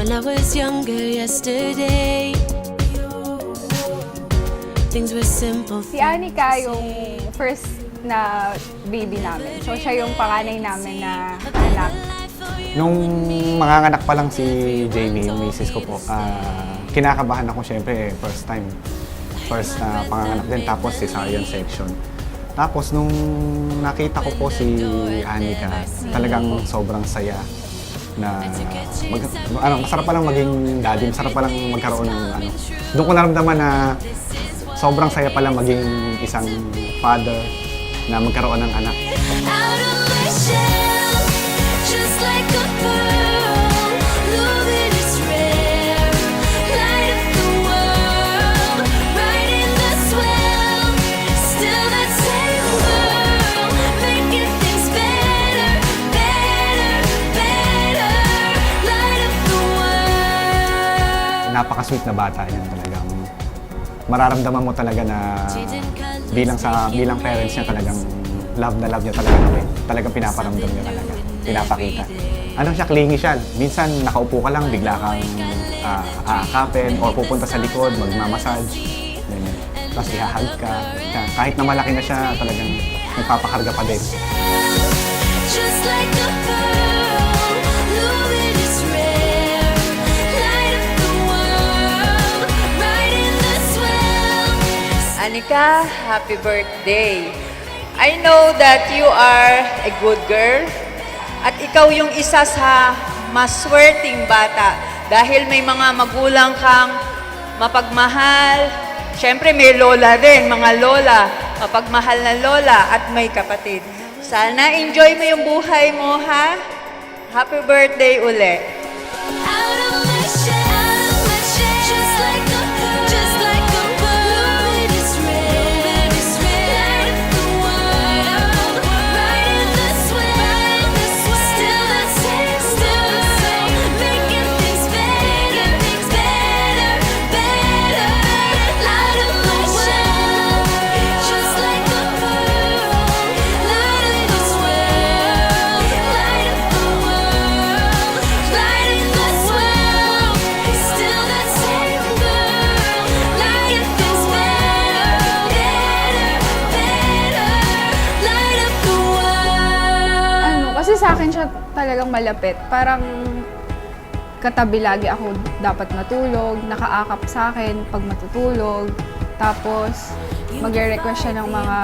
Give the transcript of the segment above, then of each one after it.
When I was younger yesterday, things were simple. Si Anika yung first na baby namin. So siya yung panganay namin na anak. Nung manganganak pa lang si Jamie, yung misis ko po, kinakabahan ako syempre, first time. First na panganganak din, tapos cesarean section. Tapos nung nakita ko po si Anika, talagang sobrang saya na masarap pa lang maging daddy, masarap pa lang magkaroon ng Doon ko naramdaman na sobrang saya pa lang maging isang father na magkaroon ng anak. Out of my shell, just like a pearl, love it is rare, light up the world, right in the swell, still that same girl, making things better, better, better, light up the world. Napaka-sweet na bata yan talagang. Mararamdaman mo talaga na bilang parents niya talagang love na love niya talaga kami. Talagang pinaparamdam niya talaga. Pinapakita. Ano siya, clingy siya. Minsan nakaupo ka lang, bigla kang aakapin or pupunta sa likod, magmamassage. Ganyan. Tapos ihahag ka. Kahit na malaki na siya, talagang nagpapakarga pa din. Just like a pearl, love it is rare, light up the world, right in the swell. Anika, happy birthday. I know that you are a good girl at ikaw yung isa sa maswerteng bata dahil may mga magulang kang mapagmahal. Siyempre may lola din, mga lola, mapagmahal na lola at may kapatid. Sana enjoy mo yung buhay mo, ha? Happy birthday uli. Out of my shell, just like a pearl, just like a pearl, love it is rare, light up the world, right in the swell, still the same, making things better, better, better, light up my shell, just like a pearl, light up the world, light up the world, right in the swell, still that same girl, light up things better, better, better, light up the world. Kasi sa akin siya talagang malapit. Parang katabi lagi ako dapat matulog, nakaakap sa akin pag matutulog. Tapos magre-request siya ng mga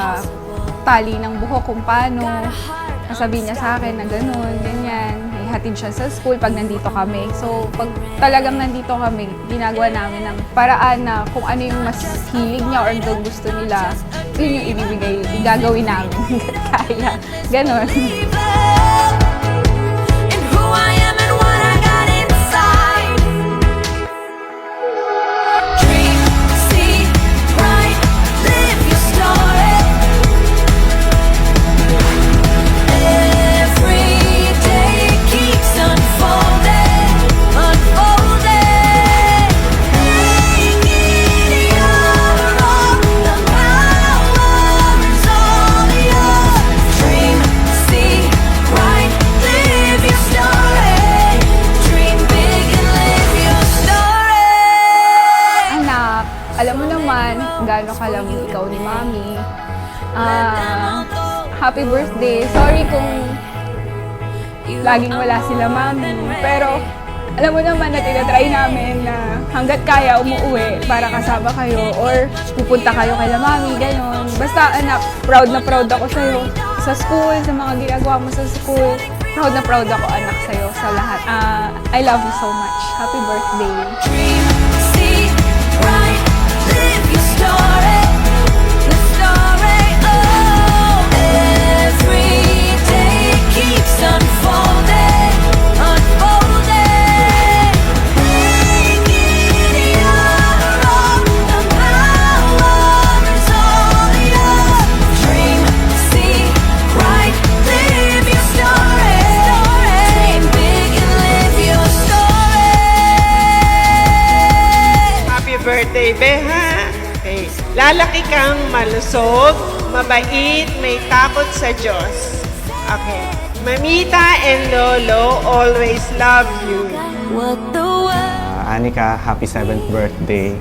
tali ng buhok kung paano. Sasabihin niya sa akin na gano'n, ganyan. Ihatid siya sa school pag nandito kami. So pag talagang nandito kami, ginagawa namin ng paraan na kung ano yung mas hilig niya or gusto nila, yun yung ibibigay, igagawin namin. Kaya, gano'n. And who I am and what I got inside. Dream, see, write, live your story. Every day keeps unfolding, unfolding. Make it your own, the power is all yours. Dream, see, write, live your story. Dream big and live your story. Anak, alam mo naman gaano kalamig ikaw ni Mami. Happy birthday. Sorry kung laging wala sila Mami. Pero alam mo naman na tinatry namin na hanggat kaya umuwi para kasama kayo or pupunta kayo kay Mami, gano'n. Basta anak, proud na proud ako sa'yo sa school, sa mga ginagawa mo sa school. Proud na proud ako anak sa'yo sa lahat. I love you so much. Happy birthday. Dream, see, write, live your story. The story, oh. Every day keeps unfolding, unfolding. Make it your own, the power is all yours. Dream, see, write, live your story. Dream big and live your story. Happy birthday, Beha! Okay. Lalaki kang malusog, mabait, may takot sa Diyos. Okay. Mamita and Lolo always love you. What the world Anika, happy 7th birthday.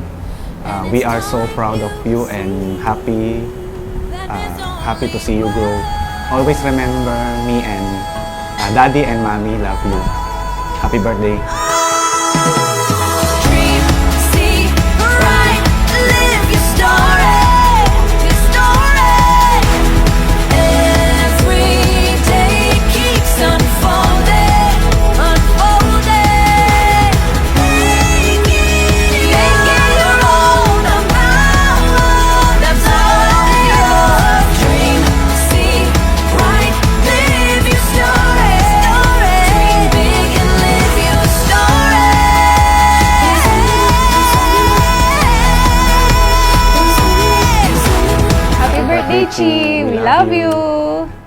We are so proud of you and happy to see you grow. Always remember me and Daddy and Mommy love you. Happy birthday. Dream, see, write, live your story. Your story. Every day keeps unfolding, unfolding. Make it your own. That's all yours. Dream, see, write, live your story. Dream big and live your story. Happy birthday, Chi! We love you!